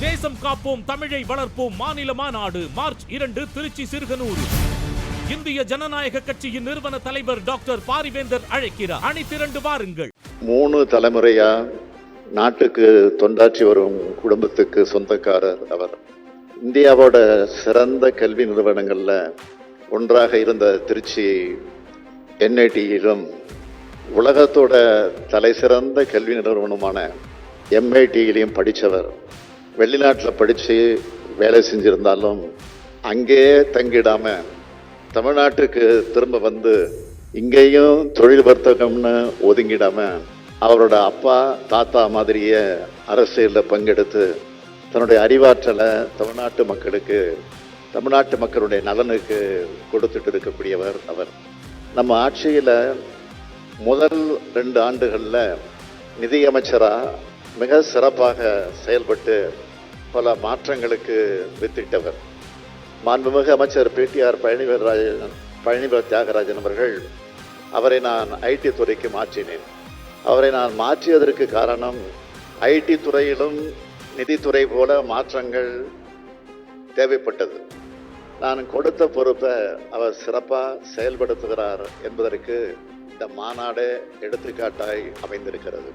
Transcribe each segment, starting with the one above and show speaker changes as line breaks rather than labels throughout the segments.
தேசம் காப்போம் தமிழை வளர்ப்போம் மாநில மாநாடு மார்ச் 2 திருச்சி சிறுகனூர். இந்திய ஜனநாயக கட்சியின் நிறுவன தலைவர் டாக்டர் பாரிவேந்தர் அழைக்கிறார். அணி திரண்டு வாருங்கள்.
3 தலைமுறையா நாட்டுக்கு தொண்டாற்றி வரும் குடும்பத்துக்கு சொந்தக்காரர் அவர். இந்தியாவோட சிறந்த கல்வி நிறுவனங்கள்ல ஒன்றாக இருந்த திருச்சி NITயிலும் உலகத்தோட தலை சிறந்த கல்வி நிறுவனமான MITயிலையும் படித்தவர். வெளிநாட்டில் படித்து வேலை செஞ்சிருந்தாலும் அங்கேயே தங்கிடாம தமிழ்நாட்டுக்கு திரும்ப வந்து இங்கேயும் தொழில் வர்த்தகம்னு ஒதுங்கிடாம அவரோட அப்பா தாத்தா மாதிரியே அரசியலில் பங்கெடுத்து தன்னுடைய அறிவாற்றலை தமிழ்நாட்டு மக்களுக்கு, தமிழ்நாட்டு மக்களுடைய நலனுக்கு கொடுத்துட்டு இருக்கக்கூடியவர் அவர். நம்ம ஆட்சியில் முதல் 2 ஆண்டுகளில் நிதியமைச்சராக மிக சிறப்பாக செயல்பட்டு பல மாற்றங்களுக்கு வித்திட்டவர். மாண்புமிகு அமைச்சர் PTR பழனிவேல் தியாகராஜன் அவர்கள், அவரை நான் IT துறைக்கு மாற்றினேன். அவரை நான் மாற்றியதற்கு காரணம் IT துறையிலும் நிதித்துறை போல மாற்றங்கள் தேவைப்பட்டது. நான் கொடுத்த பொறுப்பை அவர் சிறப்பாக செயல்படுத்துகிறார் என்பதற்கு இந்த மாநாடு எடுத்துக்காட்டாய் அமைந்திருக்கிறது.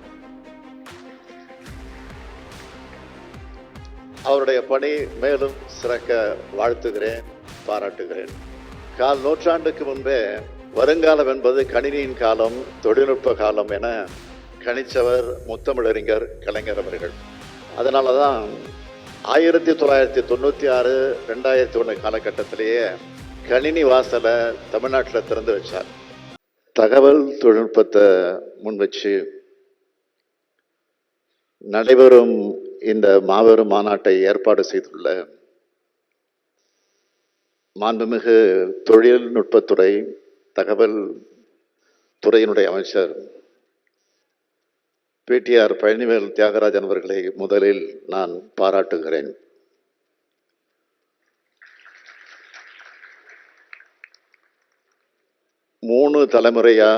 அவருடைய பணி மேலும் சிறக்க வாழ்த்துகிறேன், பாராட்டுகிறேன். 1/4 நூற்றாண்டுக்கு முன்பே வருங்காலம் என்பது கணினியின் காலம், தொழில்நுட்ப காலம் என கணிச்சவர் முத்தமிழறிஞர் கலைஞர் அவர்கள். அதனால தான் 1996, 2001 காலகட்டத்திலேயே கணினி வாசலை தமிழ்நாட்டில் திறந்து வச்சார். தகவல் தொழில்நுட்பத்தை முன் வச்சு நடைபெறும் இந்த மாபெரும் மாநாட்டை ஏற்பாடு செய்துள்ள மாண்புமிகு தொழில்நுட்பத்துறை, தகவல் துறையினுடைய அமைச்சர் PTR பழனிவேல் தியாகராஜன் அவர்களை முதலில் நான் பாராட்டுகிறேன். மூணு தலைமுறையா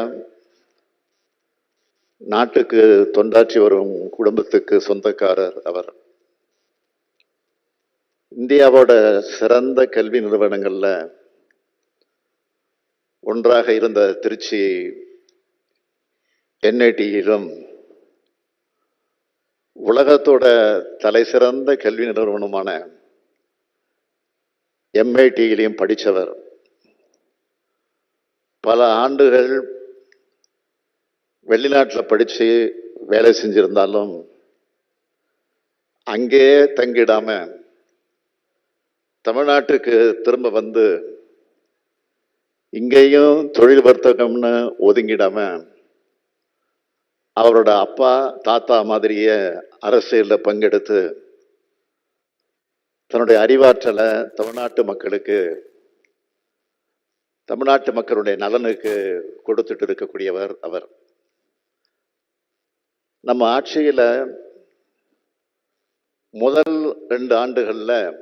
நாட்டுக்கு தொண்டாற்றி வரும் குடும்பத்துக்கு சொந்தக்காரர் அவர். இந்தியாவோட சிறந்த கல்வி நிறுவனங்கள்ல ஒன்றாக இருந்த திருச்சி NITயிலும் உலகத்தோட தலை சிறந்த கல்வி நிறுவனமான MITயிலையும் படித்தவர். பல ஆண்டுகள் வெளிநாட்டில் படித்து வேலை செஞ்சிருந்தாலும் அங்கேயே தங்கிடாம தமிழ்நாட்டுக்கு திரும்ப வந்து இங்கேயும் தொழில் வர்த்தகம்னு ஒதுங்கிடாம அவரோட அப்பா தாத்தா மாதிரியே அரசியலில் பங்கெடுத்து தன்னுடைய அறிவாற்றலை தமிழ்நாட்டு மக்களுக்கு, தமிழ்நாட்டு மக்களுடைய நலனுக்கு கொடுத்துட்டு இருக்கக்கூடியவர் அவர். நம்ம ஆட்சியில் முதல் 2 ஆண்டுகளில்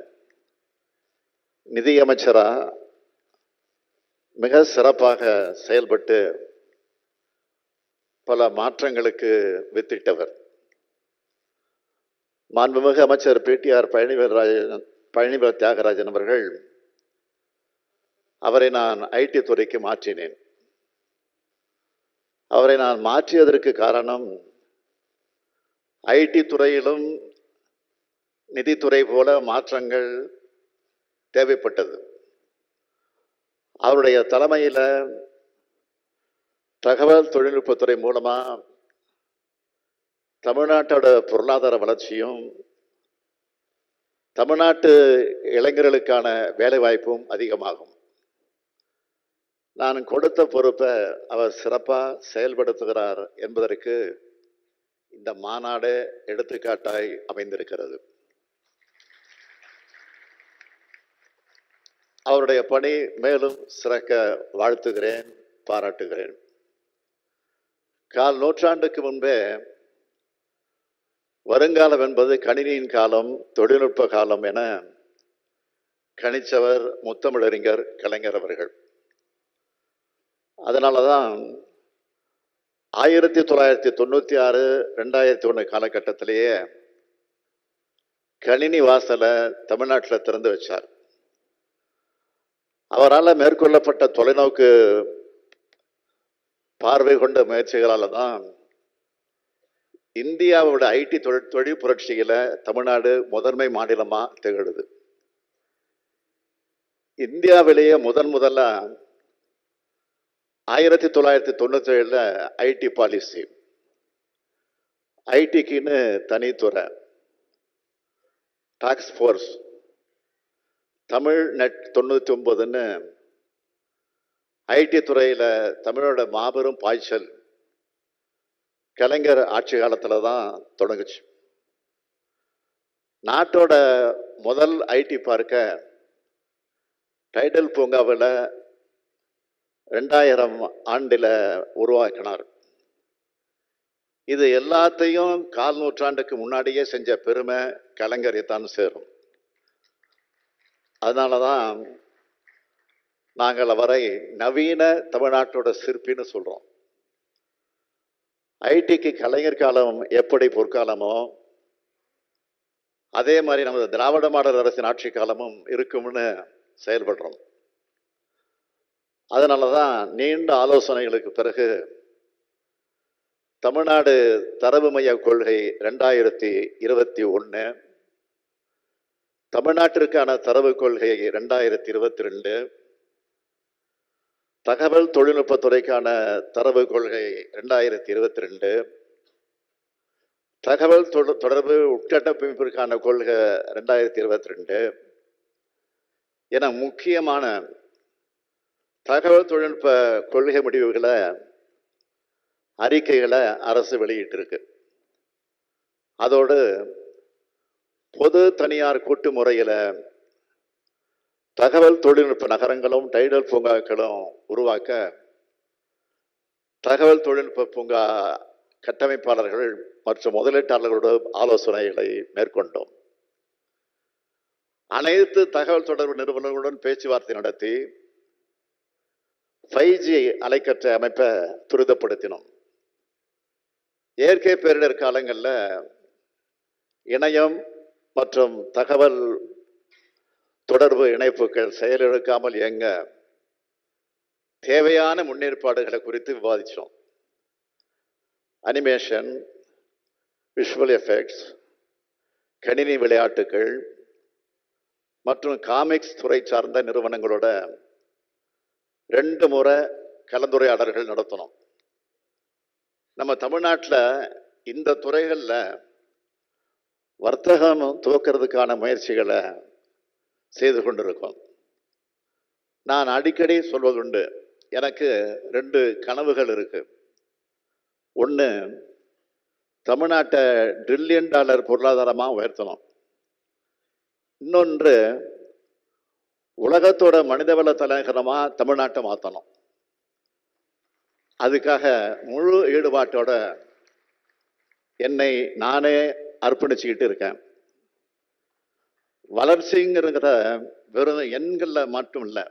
நிதியமைச்சராக மிக சிறப்பாக செயல்பட்டு பல மாற்றங்களுக்கு வித்திட்டவர். மாண்புமிகு அமைச்சர் PTR பழனிவேல் தியாகராஜன் அவர்கள், அவரை நான் IT துறைக்கு மாற்றினேன். அவரை நான் மாற்றியதற்கு காரணம் IT துறையிலும் நிதித்துறை போல மாற்றங்கள் தேவைப்பட்டது. அவருடைய தலைமையில் தகவல் தொழில்நுட்பத்துறை மூலமா தமிழ்நாட்டோட பொருளாதார வளர்ச்சியும் தமிழ்நாட்டு இளைஞர்களுக்கான வேலைவாய்ப்பும் அதிகமாகும். நான் கொடுத்த பொறுப்பை அவர் சிறப்பாக செயல்படுத்துகிறார் என்பதற்கு இந்த மாநாடு எடுத்துக்காட்டாய் அமைந்திருக்கிறது. அவருடைய பணி மேலும் சிறக்க வாழ்த்துகிறேன், பாராட்டுகிறேன். 1/4 நூற்றாண்டுக்கு முன்பே வருங்காலம் என்பது கணினியின் காலம், தொழில்நுட்ப காலம் என கணிச்சவர் முத்தமிழறிஞர் கலைஞர் அவர்கள். அதனால தான் 1996, 2001 காலகட்டத்திலேயே கணினி வாசலை தமிழ்நாட்டில் திறந்து வச்சார். அவரால் மேற்கொள்ளப்பட்ட தொலைநோக்கு பார்வை கொண்ட முயற்சிகளால் தான் இந்தியாவோட ஐடி தொழில் புரட்சியில தமிழ்நாடு முதன்மை மாநிலமா திகழுது. இந்தியாவிலேயே முதல்ல 1997 ஐடி பாலிசி, ஐடிக்குன்னு தனித்துறை, டாஸ்க் ஃபோர்ஸ், தமிழ் நெட் 99ன்னு ஐடி துறையில தமிழோட மாபெரும் பாய்ச்சல் கலைஞர் ஆட்சி காலத்துல தான் தொடங்குச்சு. நாட்டோட முதல் ஐடி பார்க்க டைடல் பூங்காவில் 2000 ஆண்டில் உருவாக்கினார். இது எல்லாத்தையும் 4 நூற்றாண்டுக்கு முன்னாடியே செஞ்ச பெருமை கலைஞரை தான் சேரும். அதனால தான் நாங்கள் அவரை நவீன தமிழ்நாட்டோட சிற்பின்னு சொல்றோம். ஐடிக்கு கலைஞர் காலம் எப்படி பொற்காலமோ அதே மாதிரி நமது திராவிட மாடல் அரசின் ஆட்சி காலமும் இருக்கும்னு செயல்படுறோம். அதனாலதான் நீண்ட ஆலோசனைகளுக்கு பிறகு தமிழ்நாடு தரவு மைய கொள்கை 2021, தமிழ்நாட்டிற்கான தரவு கொள்கை 2022, தகவல் தொழில்நுட்பத்துறைக்கான தரவு கொள்கை 2022, தகவல் தொடர்பு உட்கட்டமைப்பிற்கான கொள்கை 2022 என முக்கியமான தகவல் தொழில்நுட்ப கொள்கை முடிவுகளை, அறிக்கைகளை அரசு வெளியிட்டிருக்கு. அதோடு பொது தனியார் கூட்டு முறையில் தகவல் தொழில்நுட்ப நகரங்களும் டைடல் பூங்காக்களும் உருவாக்க தகவல் தொழில்நுட்ப பூங்கா கட்டமைப்பாளர்கள் மற்றும் முதலீட்டாளர்களோட ஆலோசனைகளை மேற்கொண்டோம். அனைத்து தகவல் தொடர்பு நிறுவனங்களுடன் பேச்சுவார்த்தை நடத்தி 5G அலைக்கற்றை அமைப்பை துரிதப்படுத்தினோம். இயற்கை பேரிடர் காலங்களில் இணையம் மற்றும் தகவல் தொடர்பு இணைப்புகள் செயலிழக்காமல் இயங்க தேவையான முன்னேற்பாடுகளை குறித்து விவாதித்தோம். அனிமேஷன், விஷுவல் எஃபெக்ட்ஸ், கணினி விளையாட்டுகள் மற்றும் காமிக்ஸ் துறை சார்ந்த நிறுவனங்களோட 2 முறை கலந்துரையாடல்கள் நடத்தணும். நம்ம தமிழ்நாட்டில் இந்த துறைகளில் வர்த்தகம் துவக்கிறதுக்கான முயற்சிகளை செய்து கொண்டிருக்கோம். நான் அடிக்கடி சொல்வதுண்டு, எனக்கு 2 கனவுகள் இருக்கு. ஒன்று, தமிழ்நாட்டை $1 டிரில்லியன் பொருளாதாரமாக உயர்த்தணும். இன்னொன்று, உலகத்தோட மனிதவள தலைநகரமாக தமிழ்நாட்டை மாற்றணும். அதுக்காக முழு ஈடுபாட்டோட என்னை நானே அர்ப்பணிச்சுக்கிட்டு இருக்கேன். வளர்ச்சிங்கிறத வெறும் எண்களில் மட்டும் இல்லை,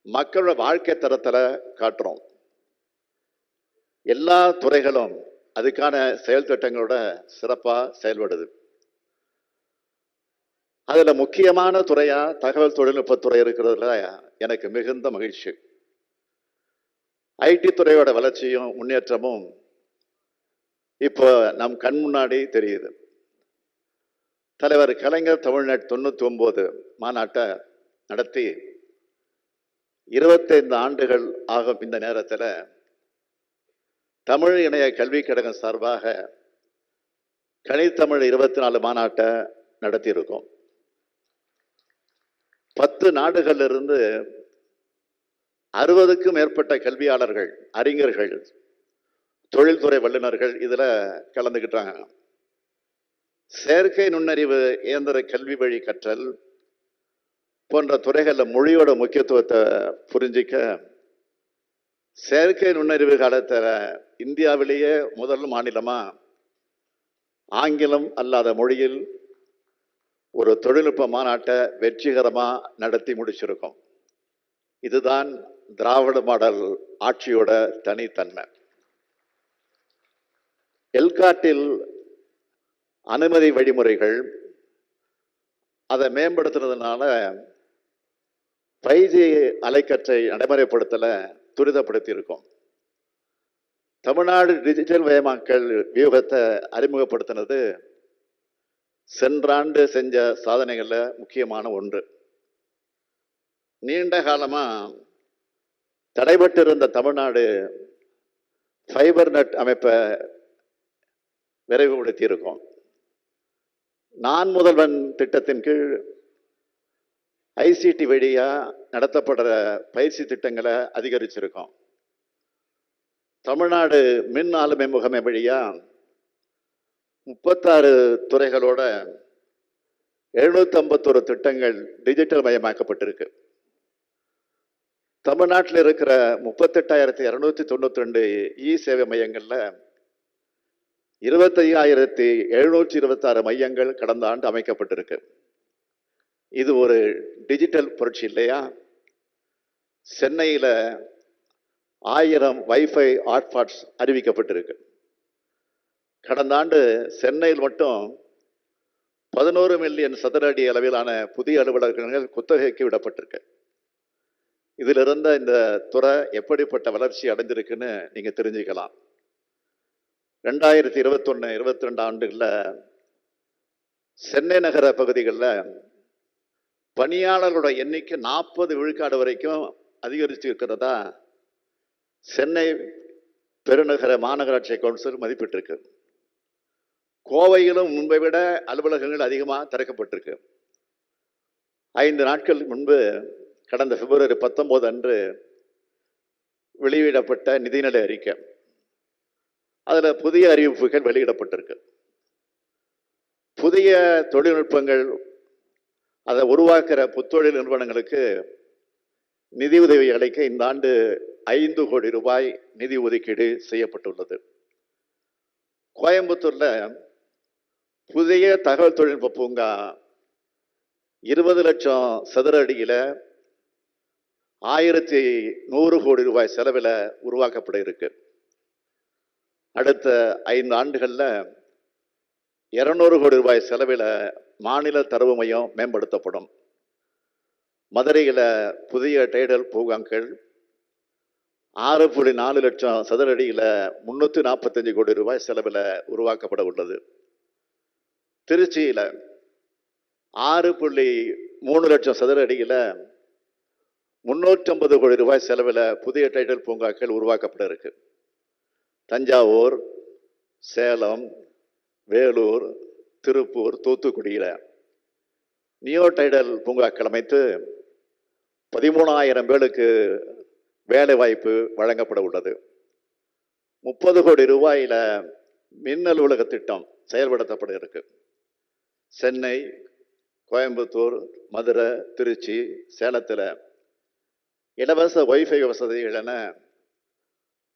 மக்களோட வாழ்க்கை தரத்தில் காட்டுறோம். எல்லா துறைகளும் அதுக்கான செயல் திட்டங்களோட சிறப்பாக செயல்படுது. அதுல முக்கியமான துறையா தகவல் தொழில்நுட்பத்துறை இருக்கிறதுல எனக்கு மிகுந்த மகிழ்ச்சி. ஐடி துறையோட வளர்ச்சியும் முன்னேற்றமும் இப்போ நம் கண் முன்னாடி தெரியுது. தலைவர் கலைஞர் தமிழ்நாடு 99 மாநாட்டை நடத்தி 25 ஆண்டுகள் ஆகும். இந்த நேரத்தில் தமிழ் இணைய கல்விக் கழகம் சார்பாக கணித்தமிழ் 24 மாநாட்டை நடத்தியிருக்கோம். 10 நாடுகளிலிருந்து 60க்கும் மேற்பட்ட கல்வியாளர்கள், அறிஞர்கள், தொழில்துறை வல்லுநர்கள் இதில் கலந்துக்கிட்டாங்க. செயற்கை நுண்ணறிவு, இயந்திர கல்வி வழி கற்றல் போன்ற துறைகளில் மொழியோட முக்கியத்துவத்தை புரிஞ்சிக்க செயற்கை நுண்ணறிவு காலத்தில் இந்தியாவிலேயே முதல் மாநிலமாக ஆங்கிலம் அல்லாத மொழியில் ஒரு தொழில்நுட்ப மாநாட்டை வெற்றிகரமாக நடத்தி முடிச்சிருக்கோம். இதுதான் திராவிட மாடல் ஆட்சியோட தனித்தன்மை. எல்காட்டில் அனுமதி வழிமுறைகள், அதை மேம்படுத்துறதுனால 5G அலைக்கற்றை நடைமுறைப்படுத்தல துரிதப்படுத்தி இருக்கோம். தமிழ்நாடு டிஜிட்டல் மயமாக்கல் வியூகத்தை அறிமுகப்படுத்தினது சென்ற ஆண்டு செஞ்ச சாதனைகள்ல முக்கியமான ஒன்று. நீண்ட காலமா தடைபட்டிருந்த தமிழ்நாடு ஃபைபர் நெட் அமைப்பை விரைவுபடுத்தி இருக்கோம். நான் முதல்வன் திட்டத்தின் கீழ் ICT வழியா நடத்தப்படுற பயிற்சி திட்டங்களை அதிகரிச்சிருக்கோம். தமிழ்நாடு மின் ஆளுமை முகமை வழியா 36 துறைகளோட 751 திட்டங்கள் டிஜிட்டல் மயமாக்கப்பட்டிருக்கு. தமிழ்நாட்டில் இருக்கிற 38,292 சேவை மையங்கள்ல 25,726 மையங்கள் கடந்த ஆண்டு அமைக்கப்பட்டிருக்கு. இது ஒரு டிஜிட்டல் புரட்சி இல்லையா? சென்னையில 1000 வைஃபை ஹாட்ஸ்பாட்ஸ் அறிவிக்கப்பட்டிருக்கு. கடந்த ஆண்டு சென்னையில் மட்டும் 11 மில்லியன் சதுர அடி அளவிலான புதிய அலுவலகங்கள் குத்தகைக்கு விடப்பட்டிருக்கு. இதில் இருந்த இந்த துறை எப்படிப்பட்ட வளர்ச்சி அடைஞ்சிருக்குன்னு நீங்க தெரிஞ்சுக்கலாம். 2021-22 ஆண்டுகளில் சென்னை நகர பகுதிகளில் பணியாளர்களோட எண்ணிக்கை 40 விழுக்காடு வரைக்கும் அதிகரித்து இருக்கிறதா சென்னை பெருநகர மாநகராட்சி கவுன்சில் மதிப்பிட்டிருக்கு. கோவையிலும் முன்பை விட அலுவலகங்கள் அதிகமாக திறக்கப்பட்டிருக்கு. 5 நாட்கள் முன்பு கடந்த பிப்ரவரி 19 அன்று வெளியிடப்பட்ட நிதிநிலை அறிக்கை, அதில் புதிய அறிவிப்புகள் வெளியிடப்பட்டிருக்கு. புதிய தொழில்நுட்பங்கள் அதை உருவாக்குற புத்தொழில் நிறுவனங்களுக்கு நிதி உதவி அளிக்க இந்த ஆண்டு 5 கோடி ரூபாய் நிதி ஒதுக்கீடு செய்யப்பட்டுள்ளது. கோயம்புத்தூர்ல புதிய தகவல் தொழில்நுட்ப பூங்கா 20 லட்சம் சதுர அடியில 1100 கோடி ரூபாய் செலவில் உருவாக்கப்பட இருக்கு. அடுத்த 5 ஆண்டுகள்ல 200 கோடி ரூபாய் செலவில் மாநில தரவு மையம் மேம்படுத்தப்படும். மதுரையில் புதிய டைடல் பூங்காக்கள் 6.4 லட்சம் சதுர அடியில் 345 கோடி ரூபாய் செலவில் உருவாக்கப்பட உள்ளது. திருச்சியில் 6.3 லட்சம் சதுர அடியில் 350 கோடி ரூபாய் செலவில் புதிய டைடல் பூங்காக்கள் உருவாக்கப்பட இருக்கு. தஞ்சாவூர், சேலம், வேலூர், திருப்பூர், தூத்துக்குடியில் நியோ டைடல் பூங்காக்கள் அமைத்து 13,000 பேருக்கு வேலை வாய்ப்பு வழங்கப்பட உள்ளது. 30 கோடி ரூபாயில மின் அலுவலக திட்டம் செயல்படுத்தப்பட இருக்கு. சென்னை, கோயம்புத்தூர், மதுரை, திருச்சி, சேலத்தில் இலவச வைஃபை வசதிகள் என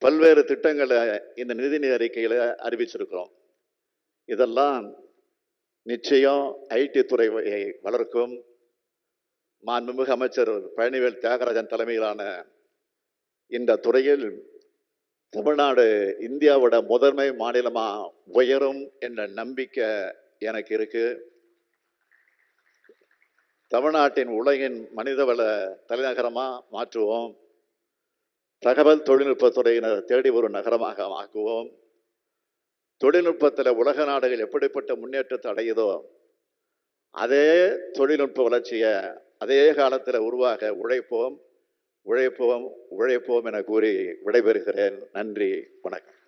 பல்வேறு திட்டங்களை இந்த நிதி அறிக்கையில் அறிவிச்சிருக்கிறோம். இதெல்லாம் நிச்சயம் IT துறையை வளர்க்கும். மாண்புமிகு அமைச்சர் பழனிவேல் தியாகராஜன் தலைமையிலான இந்த துறையில் தமிழ்நாடு இந்தியாவோட முதன்மை மாநிலமா உயரும் என்ற நம்பிக்கை எனக்கு இருக்கு. தமிழ்நாட்டின் உலகின் மனிதவள தலைநகரமா மாற்றுவோம். தகவல் தொழில்நுட்பத்துறையினர் தேடி வரும் நகரமாக ஆக்குவோம். தொழில்நுட்பத்தில் உலக நாடுகள் எப்படிப்பட்ட முன்னேற்றத்தை அடையுதோ அதே தொழில்நுட்ப வளர்ச்சியை அதே காலத்தில் உருவாக உழைப்போம், உழைப்போம், உழைப்போம் என கூறி விடைபெறுகிறேன். நன்றி, வணக்கம்.